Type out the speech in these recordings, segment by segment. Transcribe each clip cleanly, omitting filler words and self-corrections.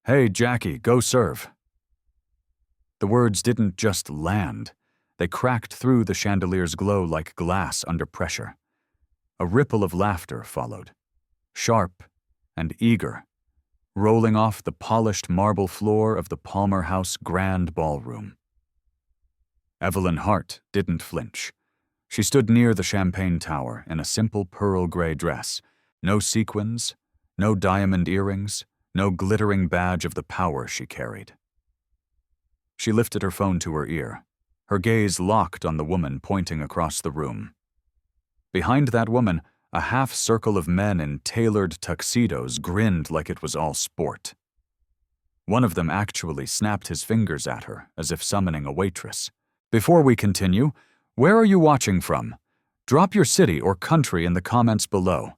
"Hey, Jackie, go serve." The words didn't just land. They cracked through the chandelier's glow like glass under pressure. A ripple of laughter followed, sharp and eager, rolling off the polished marble floor of the Palmer House Grand Ballroom. Evelyn Hart didn't flinch. She stood near the champagne tower in a simple pearl gray dress, no sequins, no diamond earrings, no glittering badge of the power she carried. She lifted her phone to her ear, her gaze locked on the woman pointing across the room. Behind that woman, a half-circle of men in tailored tuxedos grinned like it was all sport. One of them actually snapped his fingers at her, as if summoning a waitress. Before we continue, where are you watching from? Drop your city or country in the comments below.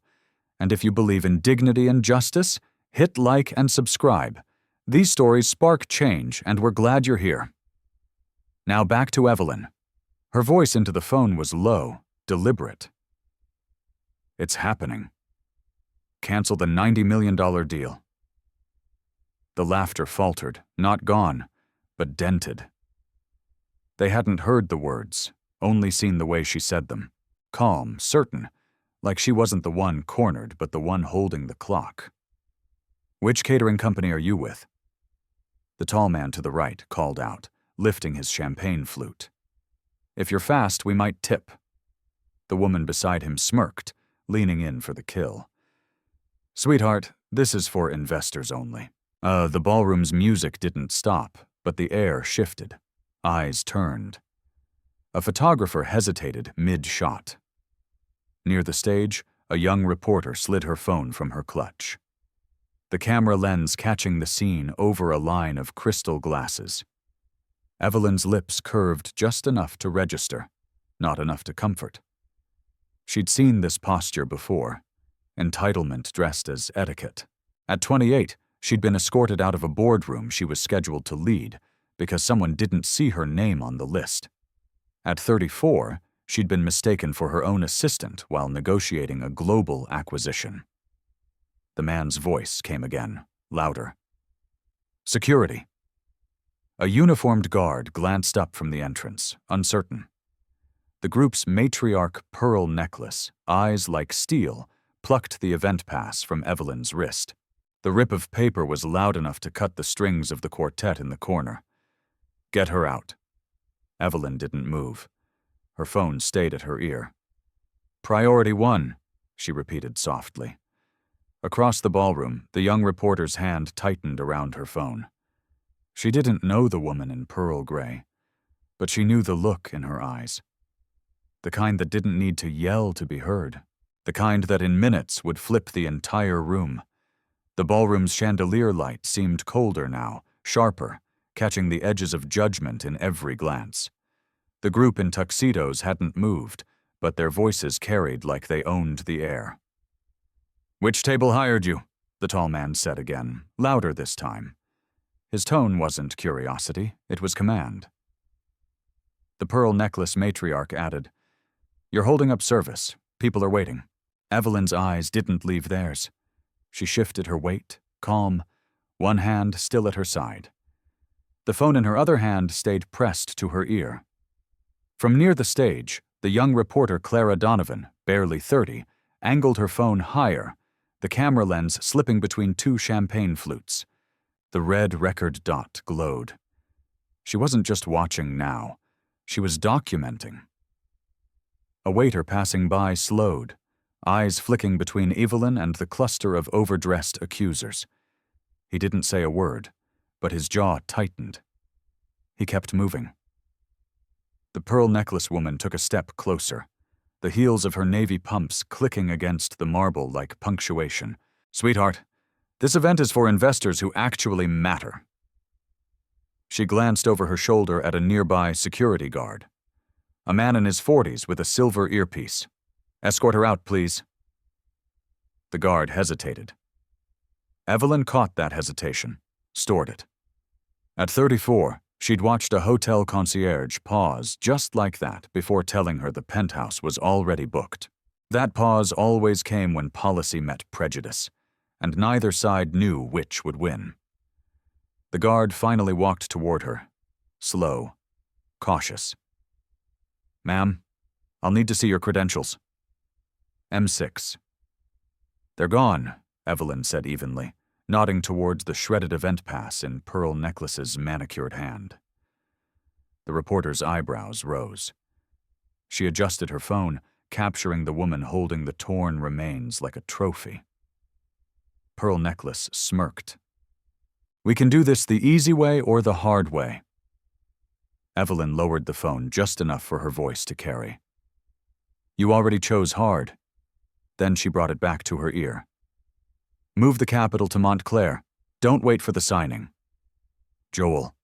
And if you believe in dignity and justice, hit like and subscribe. These stories spark change, and we're glad you're here. Now back to Evelyn. Her voice into the phone was low, deliberate. It's happening. Cancel the $90 million deal. The laughter faltered, not gone, but dented. They hadn't heard the words, only seen the way she said them. Calm, certain, like she wasn't the one cornered, but the one holding the clock. Which catering company are you with? The tall man to the right called out, lifting his champagne flute. If you're fast, we might tip. The woman beside him smirked, leaning in for the kill. Sweetheart, this is for investors only. The ballroom's music didn't stop, but the air shifted. Eyes turned. A photographer hesitated mid-shot. Near the stage, a young reporter slid her phone from her clutch. The camera lens catching the scene over a line of crystal glasses. Evelyn's lips curved just enough to register, not enough to comfort. She'd seen this posture before, entitlement dressed as etiquette. At 28, she'd been escorted out of a boardroom she was scheduled to lead because someone didn't see her name on the list. At 34, she'd been mistaken for her own assistant while negotiating a global acquisition. The man's voice came again, louder. Security. A uniformed guard glanced up from the entrance, uncertain. The group's matriarch pearl necklace, eyes like steel, plucked the event pass from Evelyn's wrist. The rip of paper was loud enough to cut the strings of the quartet in the corner. Get her out. Evelyn didn't move. Her phone stayed at her ear. Priority 1, she repeated softly. Across the ballroom, the young reporter's hand tightened around her phone. She didn't know the woman in pearl gray, but she knew the look in her eyes. The kind that didn't need to yell to be heard. The kind that in minutes would flip the entire room. The ballroom's chandelier light seemed colder now, sharper, catching the edges of judgment in every glance. The group in tuxedos hadn't moved, but their voices carried like they owned the air. Which table hired you? The tall man said again, louder this time. His tone wasn't curiosity, it was command. The pearl necklace matriarch added, You're holding up service. People are waiting. Evelyn's eyes didn't leave theirs. She shifted her weight, calm, one hand still at her side. The phone in her other hand stayed pressed to her ear. From near the stage, the young reporter Clara Donovan, barely 30, angled her phone higher, the camera lens slipping between two champagne flutes. The red record dot glowed. She wasn't just watching now. She was documenting. A waiter passing by slowed, eyes flicking between Evelyn and the cluster of overdressed accusers. He didn't say a word, but his jaw tightened. He kept moving. The pearl necklace woman took a step closer, the heels of her navy pumps clicking against the marble like punctuation. Sweetheart, this event is for investors who actually matter. She glanced over her shoulder at a nearby security guard. A man in his 40s with a silver earpiece. Escort her out, please. The guard hesitated. Evelyn caught that hesitation, stored it. At 34, she'd watched a hotel concierge pause just like that before telling her the penthouse was already booked. That pause always came when policy met prejudice, and neither side knew which would win. The guard finally walked toward her, slow, cautious. "Ma'am, I'll need to see your credentials." "M6. "They're gone," Evelyn said evenly, nodding towards the shredded event pass in Pearl Necklace's manicured hand. The reporter's eyebrows rose. She adjusted her phone, capturing the woman holding the torn remains like a trophy. Pearl Necklace smirked. "We can do this the easy way or the hard way." Evelyn lowered the phone just enough for her voice to carry. "You already chose hard." Then she brought it back to her ear. "Move the capital to Montclair. Don't wait for the signing." "Joel."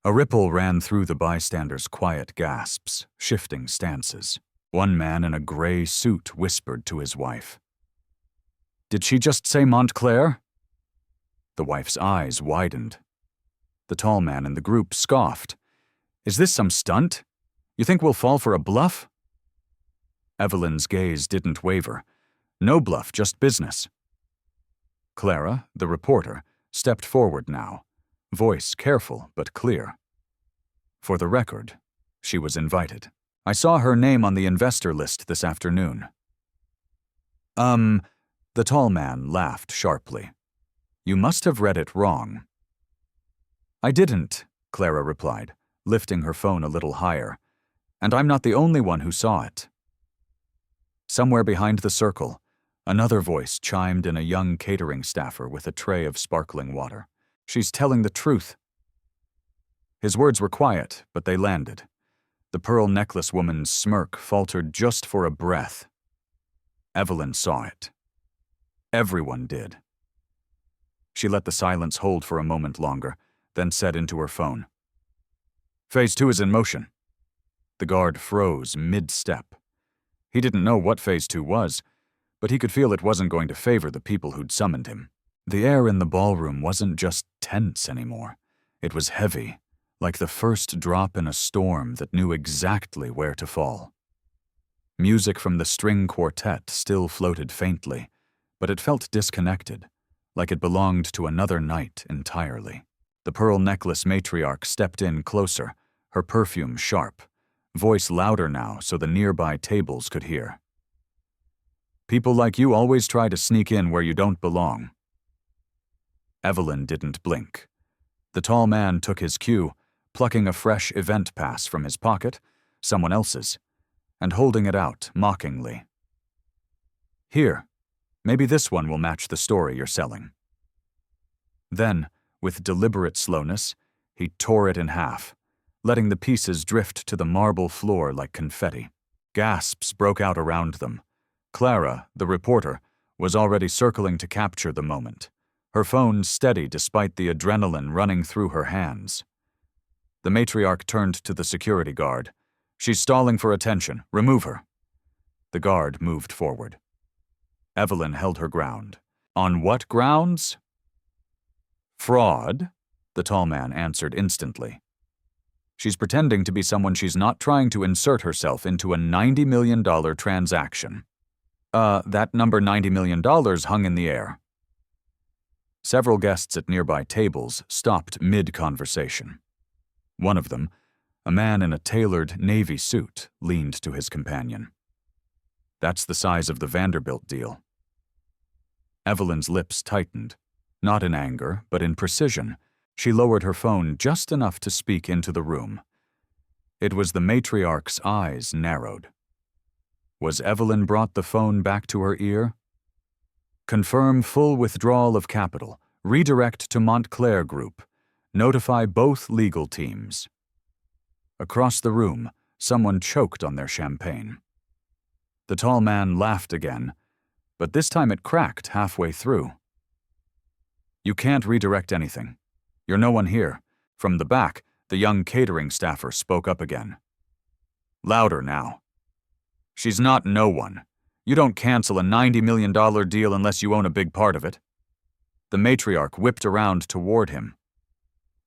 A ripple ran through the bystanders' quiet gasps, shifting stances. One man in a gray suit whispered to his wife. "Did she just say Montclair?" The wife's eyes widened. The tall man in the group scoffed. "Is this some stunt? You think we'll fall for a bluff?" Evelyn's gaze didn't waver. "No bluff, just business." Clara, the reporter, stepped forward now, voice careful but clear. "For the record, she was invited. I saw her name on the investor list this afternoon." The tall man laughed sharply. "You must have read it wrong." "I didn't," Clara replied, lifting her phone a little higher. "And I'm not the only one who saw it." Somewhere behind the circle, another voice chimed in, a young catering staffer with a tray of sparkling water. "She's telling the truth." His words were quiet, but they landed. The Pearl Necklace woman's smirk faltered just for a breath. Evelyn saw it. Everyone did. She let the silence hold for a moment longer, then said into her phone, "Phase 2 is in motion." The guard froze mid-step. He didn't know what Phase 2 was, but he could feel it wasn't going to favor the people who'd summoned him. The air in the ballroom wasn't just tense anymore. It was heavy, like the first drop in a storm that knew exactly where to fall. Music from the string quartet still floated faintly, but it felt disconnected, like it belonged to another night entirely. The Pearl Necklace matriarch stepped in closer, her perfume sharp, voice louder now so the nearby tables could hear. "People like you always try to sneak in where you don't belong." Evelyn didn't blink. The tall man took his cue, plucking a fresh event pass from his pocket, someone else's, and holding it out mockingly. "Here, maybe this one will match the story you're selling." Then, with deliberate slowness, he tore it in half, letting the pieces drift to the marble floor like confetti. Gasps broke out around them. Clara, the reporter, was already circling to capture the moment, her phone steady despite the adrenaline running through her hands. The matriarch turned to the security guard. "She's stalling for attention. Remove her." The guard moved forward. Evelyn held her ground. "On what grounds?" "Fraud," the tall man answered instantly. "She's pretending to be someone she's not, trying to insert herself into a $90 million transaction." That number $90 million hung in the air. Several guests at nearby tables stopped mid-conversation. One of them, a man in a tailored navy suit, leaned to his companion. "That's the size of the Vanderbilt deal." Evelyn's lips tightened, not in anger, but in precision. She lowered her phone just enough to speak into the room. It was the matriarch's eyes narrowed. Was Evelyn brought the phone back to her ear? "Confirm full withdrawal of capital. Redirect to Montclair Group. Notify both legal teams." Across the room, someone choked on their champagne. The tall man laughed again, but this time it cracked halfway through. "You can't redirect anything. You're no one here." From the back, the young catering staffer spoke up again. Louder now. "She's not no one. You don't cancel a $90 million deal unless you own a big part of it." The matriarch whipped around toward him.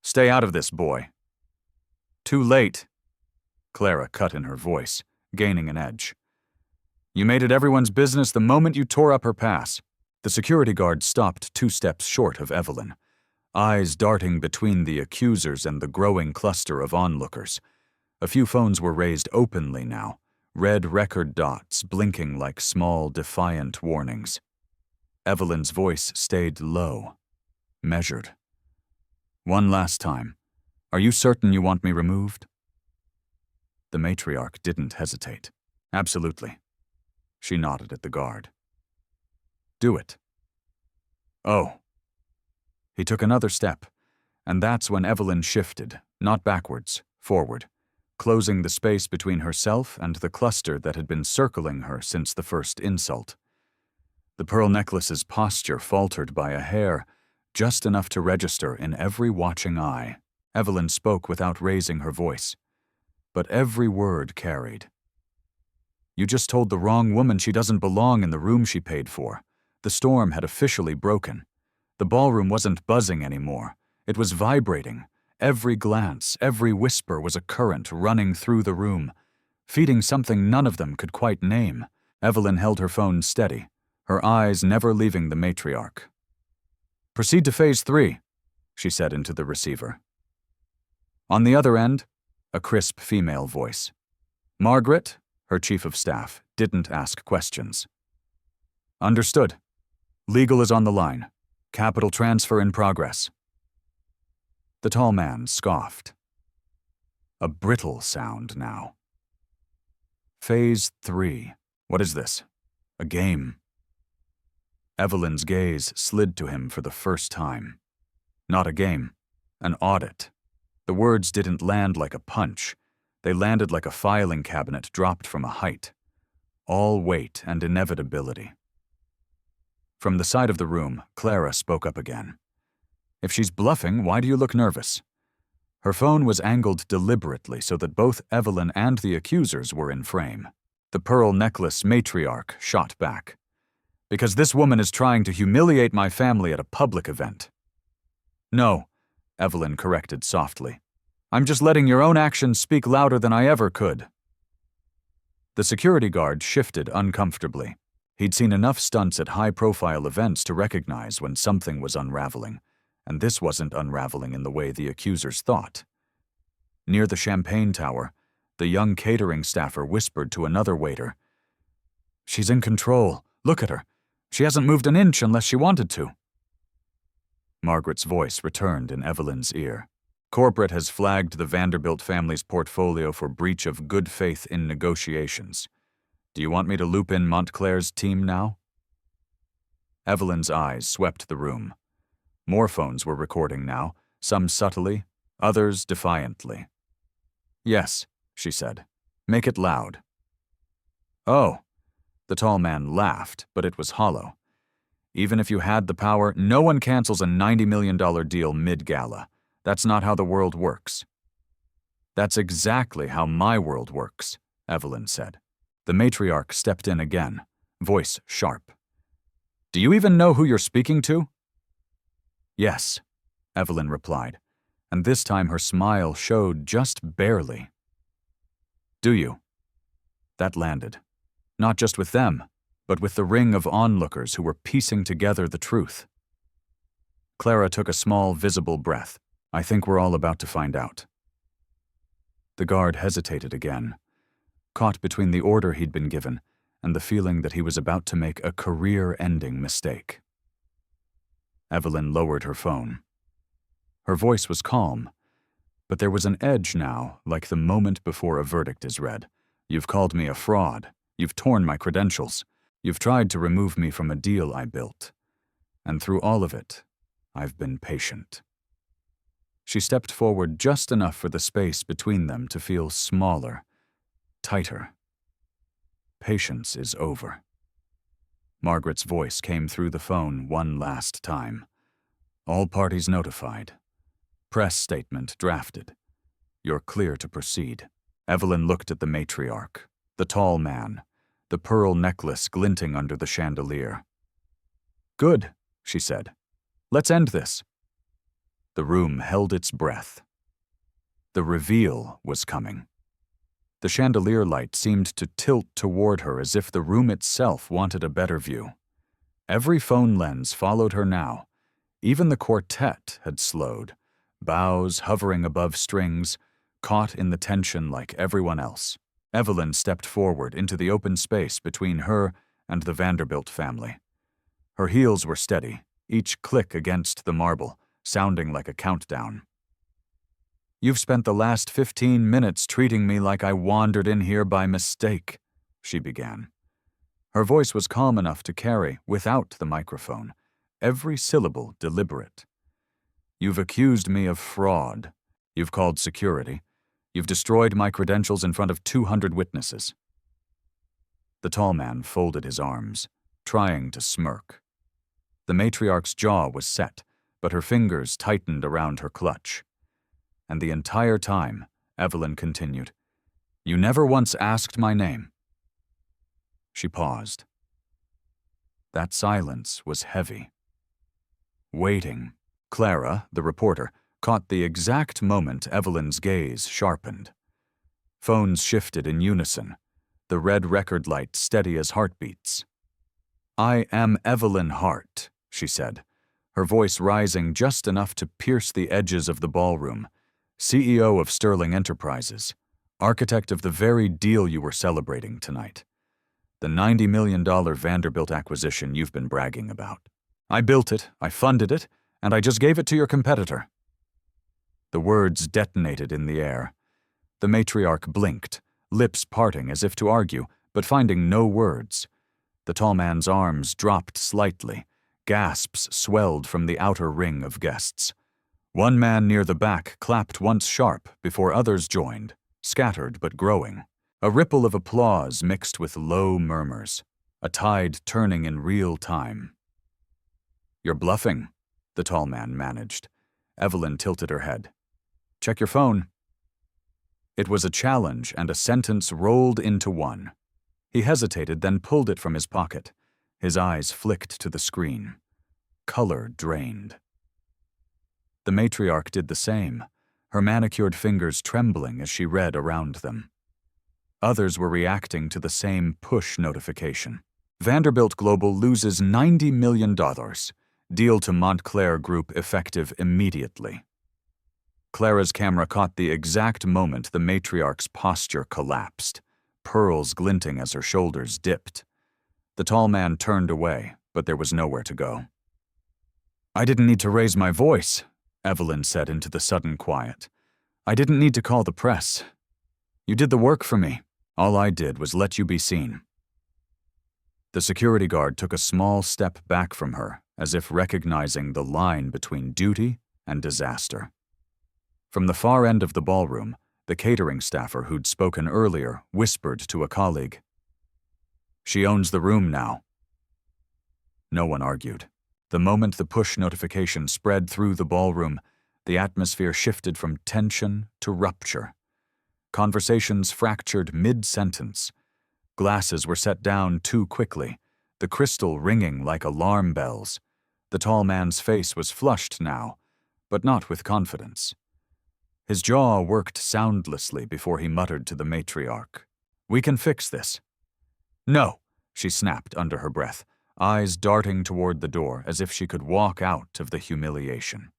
"Stay out of this, boy." "Too late," Clara cut in her voice, gaining an edge. "You made it everyone's business the moment you tore up her pass." The security guard stopped 2 steps short of Evelyn, eyes darting between the accusers and the growing cluster of onlookers. A few phones were raised openly now, red record dots blinking like small, defiant warnings. Evelyn's voice stayed low, measured. "One last time. Are you certain you want me removed?" The matriarch didn't hesitate. "Absolutely." She nodded at the guard. "Do it." "Oh." He took another step, and that's when Evelyn shifted, not backwards, forward, closing the space between herself and the cluster that had been circling her since the first insult. The pearl necklace's posture faltered by a hair, just enough to register in every watching eye. Evelyn spoke without raising her voice, but every word carried. "You just told the wrong woman she doesn't belong in the room she paid for. The storm had officially broken. The ballroom wasn't buzzing anymore. It was vibrating. Every glance, every whisper was a current running through the room, feeding something none of them could quite name." Evelyn held her phone steady, her eyes never leaving the matriarch. "Proceed to phase 3, she said into the receiver. On the other end, a crisp female voice. Margaret, her chief of staff, didn't ask questions. "Understood. Legal is on the line. Capital transfer in progress." The tall man scoffed. A brittle sound now. Phase 3. What is this? A game? Evelyn's gaze slid to him for the first time. Not a game. An audit. The words didn't land like a punch. They landed like a filing cabinet dropped from a height. All weight and inevitability. From the side of the room, Clara spoke up again. "If she's bluffing, why do you look nervous?" Her phone was angled deliberately so that both Evelyn and the accusers were in frame. The pearl necklace matriarch shot back. "Because this woman is trying to humiliate my family at a public event." "No," Evelyn corrected softly. "I'm just letting your own actions speak louder than I ever could." The security guard shifted uncomfortably. He'd seen enough stunts at high-profile events to recognize when something was unraveling, and this wasn't unraveling in the way the accusers thought. Near the champagne tower, the young catering staffer whispered to another waiter, "She's in control. Look at her. She hasn't moved an inch unless she wanted to." Margaret's voice returned in Evelyn's ear. "Corporate has flagged the Vanderbilt family's portfolio for breach of good faith in negotiations. Do you want me to loop in Montclair's team now?" Evelyn's eyes swept the room. More phones were recording now, some subtly, others defiantly. "Yes," she said. "Make it loud." "Oh." The tall man laughed, but it was hollow. "Even if you had the power, no one cancels a $90 million deal mid-gala. That's not how the world works." "That's exactly how my world works," Evelyn said. The matriarch stepped in again, voice sharp. "Do you even know who you're speaking to?" "Yes," Evelyn replied, and this time her smile showed just barely. "Do you?" That landed. Not just with them, but with the ring of onlookers who were piecing together the truth. Clara took a small, visible breath. "I think we're all about to find out." The guard hesitated again, caught between the order he'd been given and the feeling that he was about to make a career-ending mistake. Evelyn lowered her phone. Her voice was calm, but there was an edge now, like the moment before a verdict is read. "You've called me a fraud. You've torn my credentials. You've tried to remove me from a deal I built. And through all of it, I've been patient." She stepped forward just enough for the space between them to feel smaller, tighter. "Patience is over." Margaret's voice came through the phone one last time. "All parties notified. Press statement drafted. You're clear to proceed." Evelyn looked at the matriarch, the tall man, the pearl necklace glinting under the chandelier. "Good," she said. "Let's end this." The room held its breath. The reveal was coming. The chandelier light seemed to tilt toward her as if the room itself wanted a better view. Every phone lens followed her now, Even the quartet had slowed, bows hovering above strings, caught in the tension like everyone else. Evelyn stepped forward into the open space between her and the Vanderbilt family. Her heels were steady, each click against the marble, sounding like a countdown. "You've spent the last 15 minutes treating me like I wandered in here by mistake," she began. Her voice was calm enough to carry, without the microphone, every syllable deliberate. "You've accused me of fraud. You've called security. You've destroyed my credentials in front of 200 witnesses." The tall man folded his arms, trying to smirk. The matriarch's jaw was set, but her fingers tightened around her clutch. And the entire time, Evelyn continued, "You never once asked my name." She paused. That silence was heavy. Waiting, Clara, the reporter, caught the exact moment Evelyn's gaze sharpened. Phones shifted in unison, the red record light steady as heartbeats. "I am Evelyn Hart," she said, her voice rising just enough to pierce the edges of the ballroom, "CEO of Sterling Enterprises, architect of the very deal you were celebrating tonight. The $90 million Vanderbilt acquisition you've been bragging about. I built it, I funded it, and I just gave it to your competitor." The words detonated in the air. The matriarch blinked, lips parting as if to argue, but finding no words. The tall man's arms dropped slightly. Gasps swelled from the outer ring of guests. One man near the back clapped once sharp before others joined, scattered but growing. A ripple of applause mixed with low murmurs, a tide turning in real time. "You're bluffing," the tall man managed. Evelyn tilted her head. "Check your phone." It was a challenge, and a sentence rolled into one. He hesitated, then pulled it from his pocket. His eyes flicked to the screen. Color drained. The matriarch did the same, her manicured fingers trembling as she read around them. Others were reacting to the same push notification. "Vanderbilt Global loses $90 million. Deal to Montclair Group effective immediately." Clara's camera caught the exact moment the matriarch's posture collapsed, pearls glinting as her shoulders dipped. The tall man turned away, but there was nowhere to go. "I didn't need to raise my voice," Evelyn said into the sudden quiet. "I didn't need to call the press. You did the work for me. All I did was let you be seen." The security guard took a small step back from her, as if recognizing the line between duty and disaster. From the far end of the ballroom, the catering staffer who'd spoken earlier whispered to a colleague, "She owns the room now." No one argued. The moment the push notification spread through the ballroom, the atmosphere shifted from tension to rupture. Conversations fractured mid-sentence. Glasses were set down too quickly, the crystal ringing like alarm bells. The tall man's face was flushed now, but not with confidence. His jaw worked soundlessly before he muttered to the matriarch, "We can fix this." "No," she snapped under her breath, eyes darting toward the door as if she could walk out of the humiliation.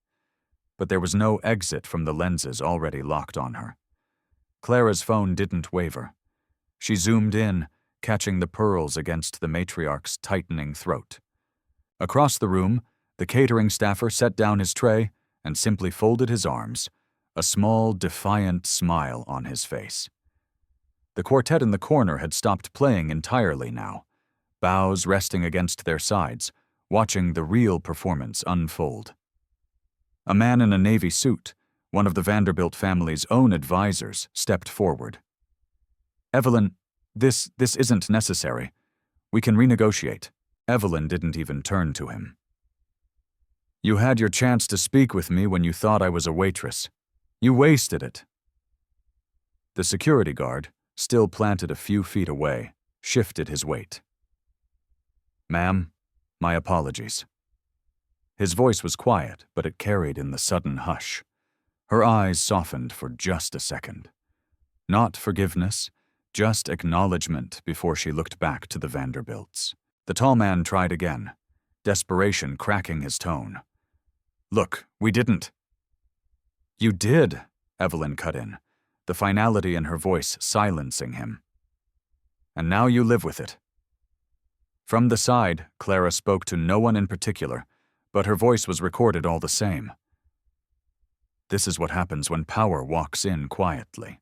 But there was no exit from the lenses already locked on her. Clara's phone didn't waver. She zoomed in, catching the pearls against the matriarch's tightening throat. Across the room, the catering staffer set down his tray and simply folded his arms, a small, defiant smile on his face. The quartet in the corner had stopped playing entirely now, bows resting against their sides, watching the real performance unfold. A man in a navy suit, one of the Vanderbilt family's own advisors, stepped forward. "Evelyn, this isn't necessary. We can renegotiate." Evelyn didn't even turn to him. "You had your chance to speak with me when you thought I was a waitress. You wasted it." The security guard, still planted a few feet away, shifted his weight. "Ma'am, my apologies." His voice was quiet, but it carried in the sudden hush. Her eyes softened for just a second. Not forgiveness, just acknowledgement before she looked back to the Vanderbilts. The tall man tried again, desperation cracking his tone. Look, we didn't. You did, Evelyn cut in, the finality in her voice silencing him. And now you live with it. From the side, Clara spoke to no one in particular, but her voice was recorded all the same. This is what happens when power walks in quietly.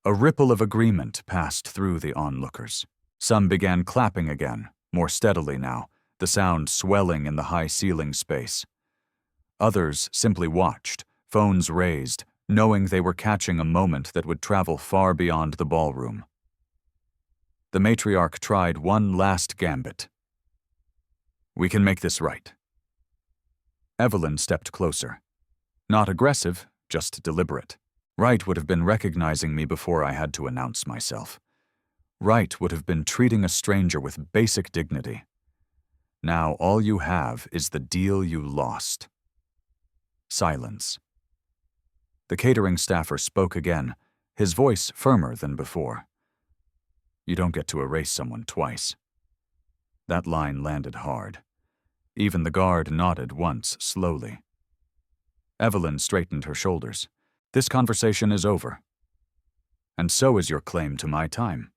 A ripple of agreement passed through the onlookers. Some began clapping again, more steadily now, the sound swelling in the high ceiling space. Others simply watched, phones raised, knowing they were catching a moment that would travel far beyond the ballroom. The matriarch tried one last gambit. We can make this right. Evelyn stepped closer. Not aggressive, just deliberate. Right would have been recognizing me before I had to announce myself. Right would have been treating a stranger with basic dignity. Now all you have is the deal you lost. Silence. The catering staffer spoke again, his voice firmer than before. You don't get to erase someone twice. That line landed hard. Even the guard nodded once, slowly. Evelyn straightened her shoulders. This conversation is over. And so is your claim to my time.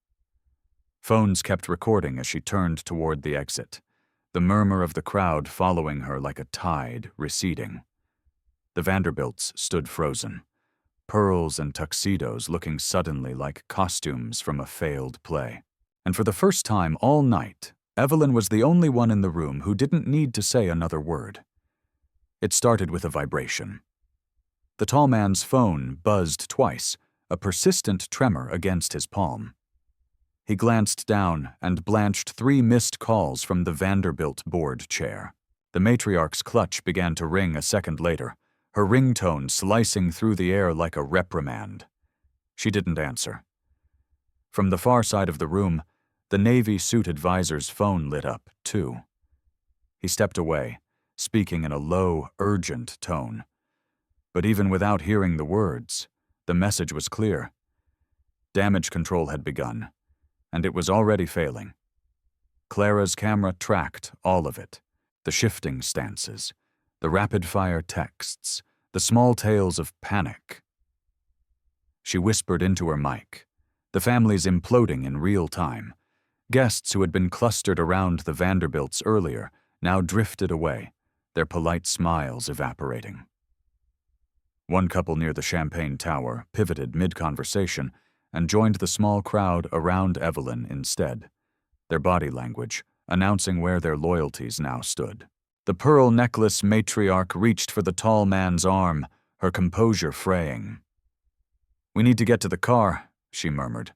Phones kept recording as she turned toward the exit, the murmur of the crowd following her like a tide receding. The Vanderbilts stood frozen, pearls and tuxedos looking suddenly like costumes from a failed play. And for the first time all night, Evelyn was the only one in the room who didn't need to say another word. It started with a vibration. The tall man's phone buzzed twice, a persistent tremor against his palm. He glanced down and blanched 3 missed calls from the Vanderbilt board chair. The matriarch's clutch began to ring a second later, her ringtone slicing through the air like a reprimand. She didn't answer. From the far side of the room, the Navy suit advisor's phone lit up, too. He stepped away, speaking in a low, urgent tone. But even without hearing the words, the message was clear. Damage control had begun, and it was already failing. Clara's camera tracked all of it, the shifting stances, the rapid-fire texts, the small tales of panic. She whispered into her mic, the families imploding in real time. Guests who had been clustered around the Vanderbilts earlier now drifted away, their polite smiles evaporating. One couple near the Champagne Tower pivoted mid-conversation and joined the small crowd around Evelyn instead, their body language announcing where their loyalties now stood. The pearl necklace matriarch reached for the tall man's arm, her composure fraying. "We need to get to the car," she murmured.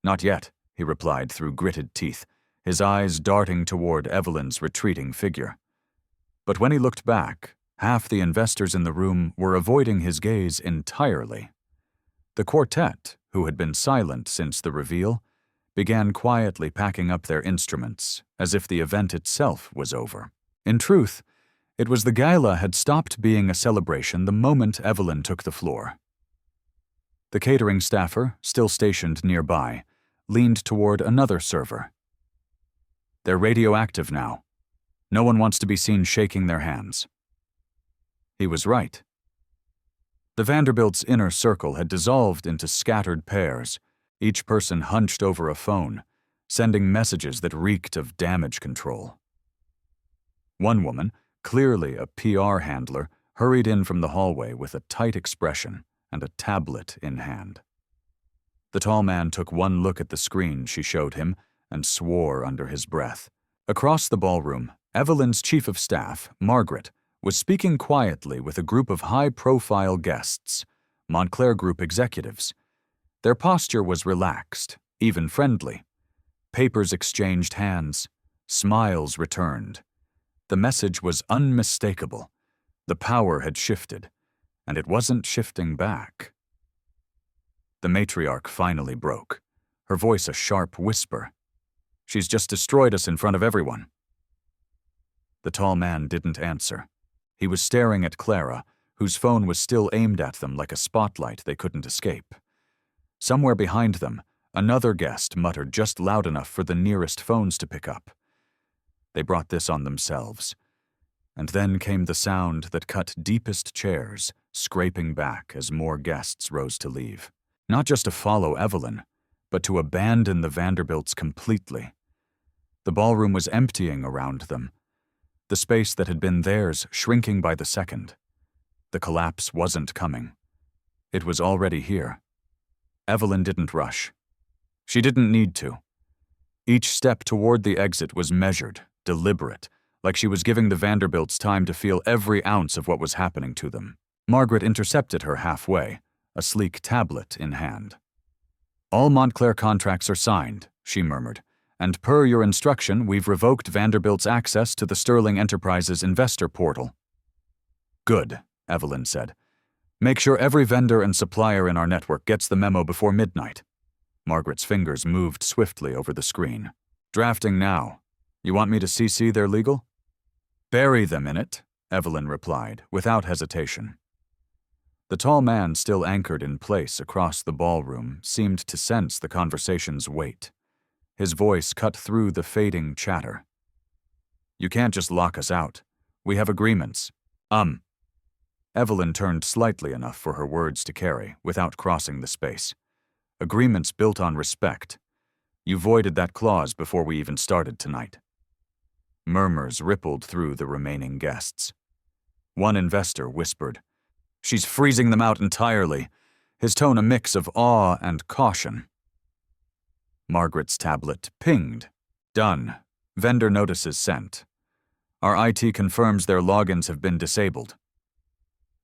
"Not yet," he replied through gritted teeth, his eyes darting toward Evelyn's retreating figure. But when he looked back, half the investors in the room were avoiding his gaze entirely. The quartet, who had been silent since the reveal, began quietly packing up their instruments, as if the event itself was over. In truth, it was the gala had stopped being a celebration the moment Evelyn took the floor. The catering staffer, still stationed nearby, leaned toward another server. "They're radioactive now. No one wants to be seen shaking their hands." He was right. The Vanderbilt's inner circle had dissolved into scattered pairs, each person hunched over a phone, sending messages that reeked of damage control. One woman, clearly a PR handler, hurried in from the hallway with a tight expression and a tablet in hand. The tall man took one look at the screen she showed him and swore under his breath. Across the ballroom, Evelyn's chief of staff, Margaret, was speaking quietly with a group of high-profile guests, Montclair Group executives. Their posture was relaxed, even friendly. Papers exchanged hands, smiles returned. The message was unmistakable. The power had shifted, and it wasn't shifting back. The matriarch finally broke, her voice a sharp whisper. "She's just destroyed us in front of everyone." The tall man didn't answer. He was staring at Clara, whose phone was still aimed at them like a spotlight they couldn't escape. Somewhere behind them, another guest muttered just loud enough for the nearest phones to pick up. They brought this on themselves. And then came the sound that cut deepest chairs, scraping back as more guests rose to leave. Not just to follow Evelyn, but to abandon the Vanderbilts completely. The ballroom was emptying around them, the space that had been theirs shrinking by the second. The collapse wasn't coming. It was already here. Evelyn didn't rush. She didn't need to. Each step toward the exit was measured, deliberate, like she was giving the Vanderbilts time to feel every ounce of what was happening to them. Margaret intercepted her halfway, a sleek tablet in hand. "All Montclair contracts are signed," she murmured, "and per your instruction, we've revoked Vanderbilt's access to the Sterling Enterprises investor portal." "Good," Evelyn said. "Make sure every vendor and supplier in our network gets the memo before midnight." Margaret's fingers moved swiftly over the screen. "Drafting now. You want me to CC their legal?" "Bury them in it," Evelyn replied, without hesitation. The tall man, still anchored in place across the ballroom, seemed to sense the conversation's weight. His voice cut through the fading chatter. "You can't just lock us out. We have agreements." Evelyn turned slightly enough for her words to carry, without crossing the space. "Agreements built on respect. You voided that clause before we even started tonight." Murmurs rippled through the remaining guests. One investor whispered, "She's freezing them out entirely," his tone a mix of awe and caution. Margaret's tablet pinged. "Done. Vendor notices sent. Our IT confirms their logins have been disabled."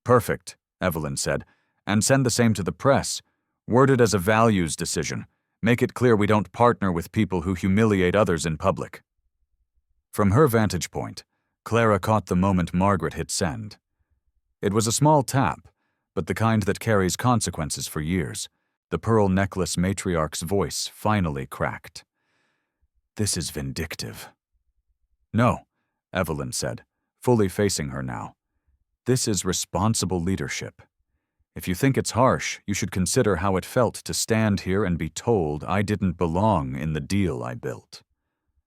"Perfect," Evelyn said, "and send the same to the press. Word it as a values decision. Make it clear we don't partner with people who humiliate others in public." From her vantage point, Clara caught the moment Margaret hit send. It was a small tap, but the kind that carries consequences for years. The pearl necklace matriarch's voice finally cracked. "This is vindictive." "No," Evelyn said, fully facing her now. "This is responsible leadership. If you think it's harsh, you should consider how it felt to stand here and be told I didn't belong in the deal I built."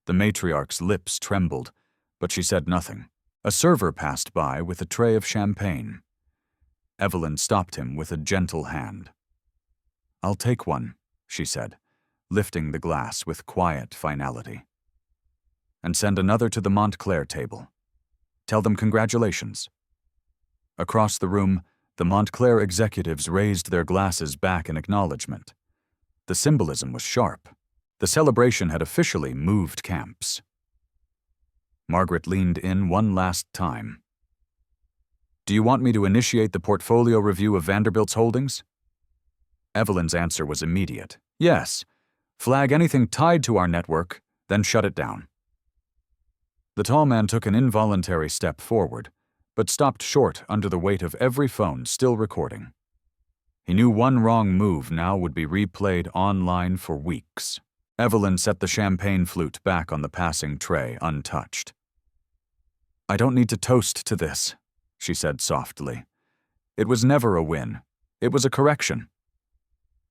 The matriarch's lips trembled, but she said nothing. A server passed by with a tray of champagne. Evelyn stopped him with a gentle hand. "I'll take one," she said, lifting the glass with quiet finality. "And send another to the Montclair table. Tell them congratulations." Across the room, the Montclair executives raised their glasses back in acknowledgement. The symbolism was sharp. The celebration had officially moved camps. Margaret leaned in one last time. "Do you want me to initiate the portfolio review of Vanderbilt's holdings?" Evelyn's answer was immediate. "Yes. Flag anything tied to our network, then shut it down." The tall man took an involuntary step forward, but stopped short under the weight of every phone still recording. He knew one wrong move now would be replayed online for weeks. Evelyn set the champagne flute back on the passing tray untouched. "I don't need to toast to this," she said softly. "It was never a win. It was a correction."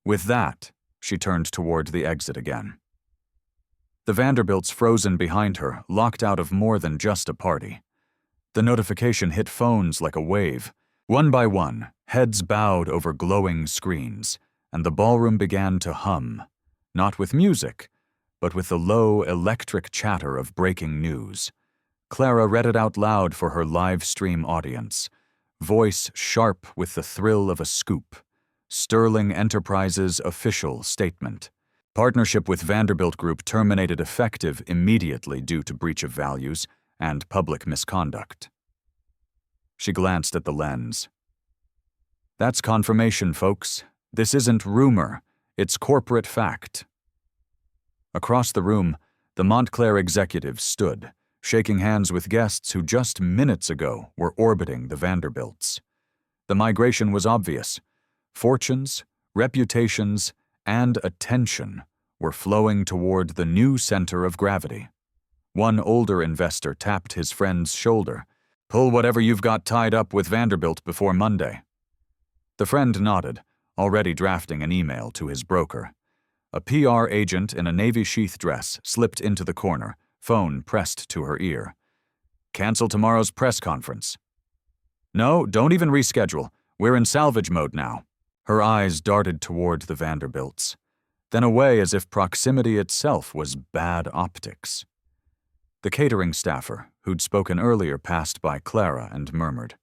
With that, she turned toward the exit again. The Vanderbilts frozen behind her, locked out of more than just a party. The notification hit phones like a wave. One by one, heads bowed over glowing screens, and the ballroom began to hum, not with music, but with the low, electric chatter of breaking news. Clara read it out loud for her live stream audience, voice sharp with the thrill of a scoop. Sterling Enterprises official statement. Partnership with Vanderbilt Group terminated effective immediately due to breach of values and public misconduct. She glanced at the lens. "That's confirmation, folks. This isn't rumor. It's corporate fact." Across the room, the Montclair executives stood, shaking hands with guests who just minutes ago were orbiting the Vanderbilts. The migration was obvious. Fortunes, reputations, and attention were flowing toward the new center of gravity. One older investor tapped his friend's shoulder. "Pull whatever you've got tied up with Vanderbilt before Monday." The friend nodded, already drafting an email to his broker. A PR agent in a navy sheath dress slipped into the corner, phone pressed to her ear. Cancel tomorrow's press conference. No, don't even reschedule. We're in salvage mode now. Her eyes darted toward the Vanderbilts, then away as if proximity itself was bad optics. The catering staffer, who'd spoken earlier, passed by Clara and murmured,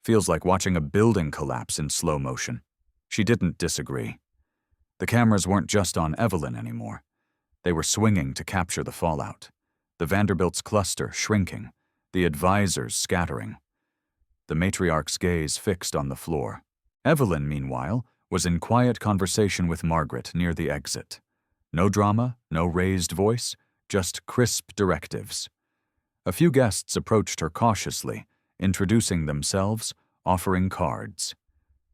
"Feels like watching a building collapse in slow motion." She didn't disagree. The cameras weren't just on Evelyn anymore. They were swinging to capture the fallout. The Vanderbilts' cluster shrinking, the advisors scattering. The matriarch's gaze fixed on the floor. Evelyn, meanwhile, was in quiet conversation with Margaret near the exit. No drama, no raised voice, just crisp directives. A few guests approached her cautiously, introducing themselves, offering cards.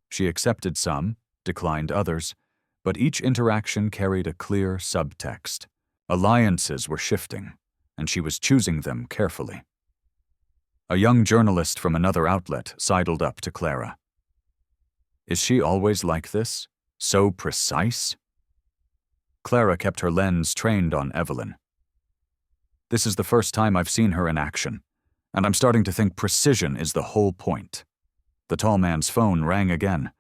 She accepted some, declined others, but each interaction carried a clear subtext. Alliances were shifting, and she was choosing them carefully. A young journalist from another outlet sidled up to Clara. "Is she always like this? So precise?" Clara kept her lens trained on Evelyn. "This is the first time I've seen her in action, and I'm starting to think precision is the whole point." The tall man's phone rang again.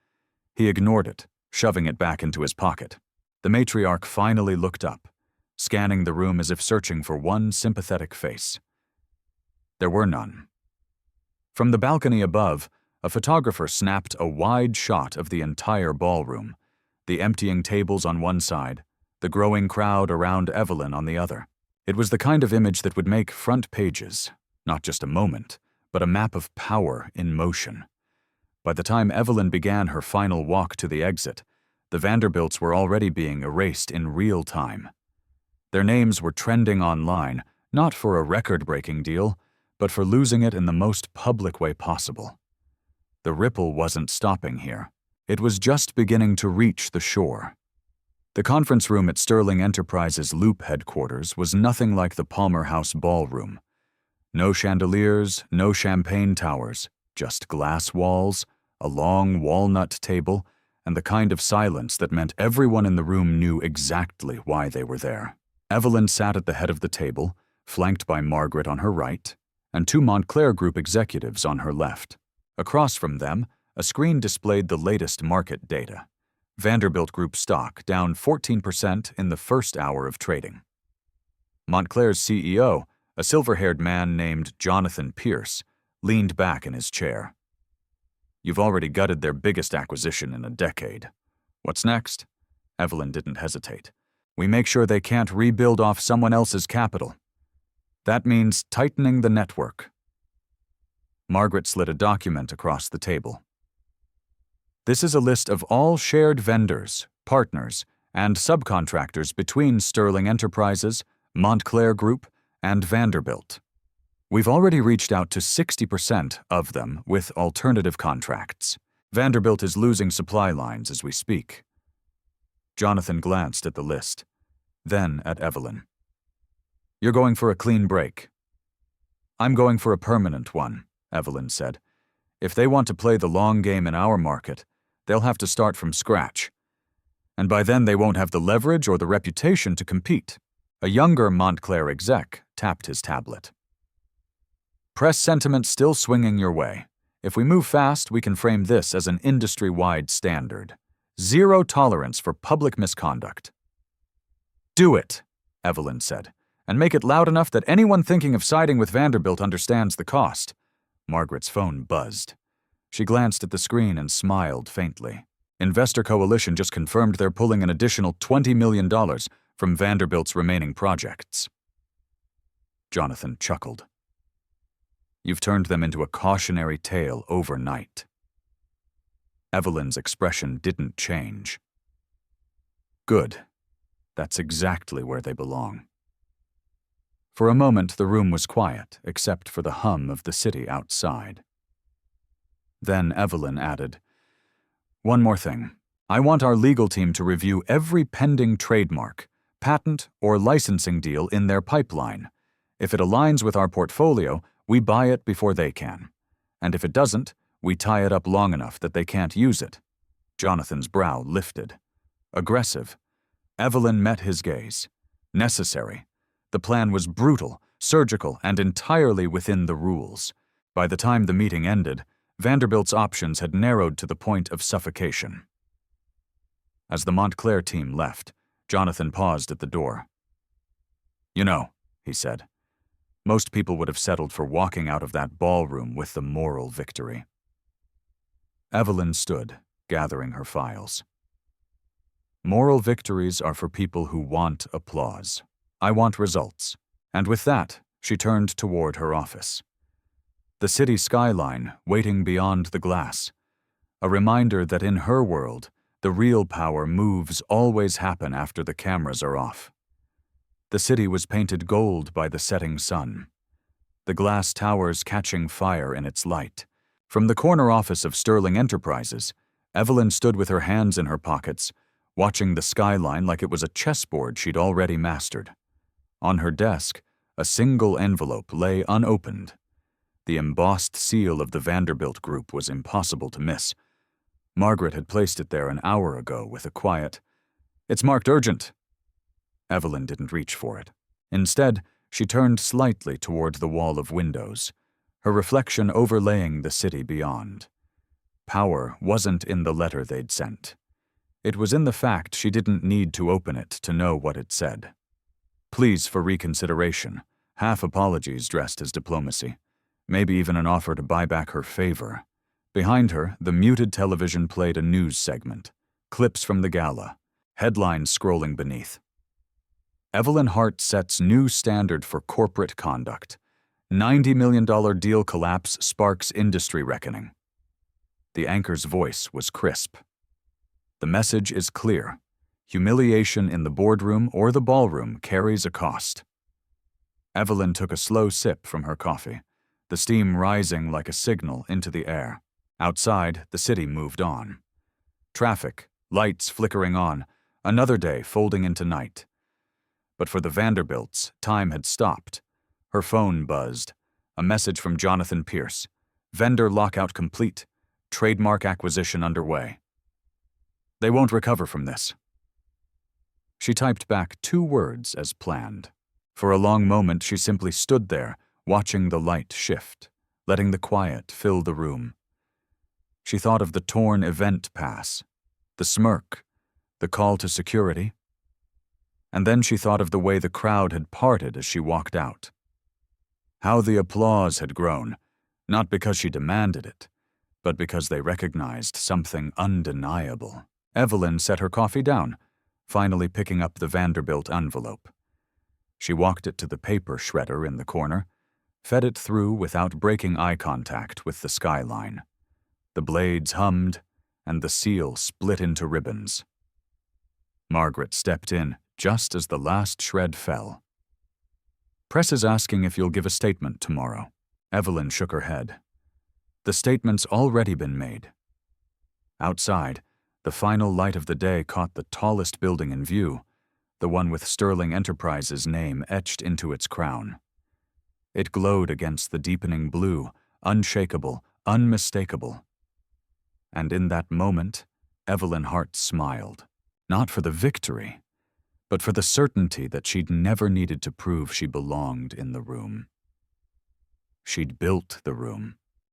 He ignored it, shoving it back into his pocket. The matriarch finally looked up, scanning the room as if searching for one sympathetic face. There were none. From the balcony above, a photographer snapped a wide shot of the entire ballroom, the emptying tables on one side, the growing crowd around Evelyn on the other. It was the kind of image that would make front pages, not just a moment, but a map of power in motion. By the time Evelyn began her final walk to the exit, the Vanderbilts were already being erased in real time. Their names were trending online, not for a record-breaking deal, but for losing it in the most public way possible. The ripple wasn't stopping here. It was just beginning to reach the shore. The conference room at Sterling Enterprises' Loop headquarters was nothing like the Palmer House ballroom. No chandeliers, no champagne towers, just glass walls, a long walnut table, and the kind of silence that meant everyone in the room knew exactly why they were there. Evelyn sat at the head of the table, flanked by Margaret on her right, and two Montclair Group executives on her left. Across from them, a screen displayed the latest market data. Vanderbilt Group stock down 14% in the first hour of trading. Montclair's CEO, a silver-haired man named Jonathan Pierce, leaned back in his chair. "You've already gutted their biggest acquisition in a decade. What's next?" Evelyn didn't hesitate. "We make sure they can't rebuild off someone else's capital. That means tightening the network." Margaret slid a document across the table. "This is a list of all shared vendors, partners, and subcontractors between Sterling Enterprises, Montclair Group, and Vanderbilt. We've already reached out to 60% of them with alternative contracts. Vanderbilt is losing supply lines as we speak." Jonathan glanced at the list, then at Evelyn. "You're going for a clean break." "I'm going for a permanent one," Evelyn said. "If they want to play the long game in our market, they'll have to start from scratch. And by then they won't have the leverage or the reputation to compete." A younger Montclair exec tapped his tablet. "Press sentiment still swinging your way. If we move fast, we can frame this as an industry-wide standard. Zero tolerance for public misconduct." "Do it," Evelyn said, "and make it loud enough that anyone thinking of siding with Vanderbilt understands the cost." Margaret's phone buzzed. She glanced at the screen and smiled faintly. Investor Coalition just confirmed they're pulling an additional $20 million from Vanderbilt's remaining projects. Jonathan chuckled. "You've turned them into a cautionary tale overnight." Evelyn's expression didn't change. "Good. That's exactly where they belong." For a moment, the room was quiet, except for the hum of the city outside. Then Evelyn added, "One more thing. I want our legal team to review every pending trademark, patent, or licensing deal in their pipeline. If it aligns with our portfolio, we buy it before they can. And if it doesn't, we tie it up long enough that they can't use it." Jonathan's brow lifted. Aggressive. Evelyn met his gaze. Necessary. The plan was brutal, surgical, and entirely within the rules. By the time the meeting ended, Vanderbilt's options had narrowed to the point of suffocation. As the Montclair team left, Jonathan paused at the door. "You know," he said, "most people would have settled for walking out of that ballroom with the moral victory." Evelyn stood, gathering her files. "Moral victories are for people who want applause. I want results." And with that, she turned toward her office. The city skyline waiting beyond the glass, a reminder that in her world, the real power moves always happen after the cameras are off. The city was painted gold by the setting sun, the glass towers catching fire in its light. From the corner office of Sterling Enterprises, Evelyn stood with her hands in her pockets, watching the skyline like it was a chessboard she'd already mastered. On her desk, a single envelope lay unopened. The embossed seal of the Vanderbilt Group was impossible to miss. Margaret had placed it there an hour ago with a quiet, "It's marked urgent." Evelyn didn't reach for it. Instead, she turned slightly toward the wall of windows, her reflection overlaying the city beyond. Power wasn't in the letter they'd sent. It was in the fact she didn't need to open it to know what it said. Pleas for reconsideration, half apologies dressed as diplomacy, maybe even an offer to buy back her favor. Behind her, the muted television played a news segment, clips from the gala, headlines scrolling beneath. Evelyn Hart sets new standard for corporate conduct. $90 million deal collapse sparks industry reckoning. The anchor's voice was crisp. The message is clear. Humiliation in the boardroom or the ballroom carries a cost. Evelyn took a slow sip from her coffee, the steam rising like a signal into the air. Outside, the city moved on. Traffic, lights flickering on, another day folding into night. But for the Vanderbilts, time had stopped. Her phone buzzed. A message from Jonathan Pierce. Vendor lockout complete. Trademark acquisition underway. They won't recover from this. She typed back 2 words as planned. For a long moment, she simply stood there, watching the light shift, letting the quiet fill the room. She thought of the torn event pass, the smirk, the call to security. And then she thought of the way the crowd had parted as she walked out. How the applause had grown, not because she demanded it, but because they recognized something undeniable. Evelyn set her coffee down, finally picking up the Vanderbilt envelope. She walked it to the paper shredder in the corner, fed it through without breaking eye contact with the skyline. The blades hummed, and the seal split into ribbons. Margaret stepped in just as the last shred fell. "Press is asking if you'll give a statement tomorrow." Evelyn shook her head. "The statement's already been made." Outside, the final light of the day caught the tallest building in view, the one with Sterling Enterprises' name etched into its crown. It glowed against the deepening blue, unshakable, unmistakable. And in that moment, Evelyn Hart smiled, not for the victory, but for the certainty that she'd never needed to prove she belonged in the room. She'd built the room.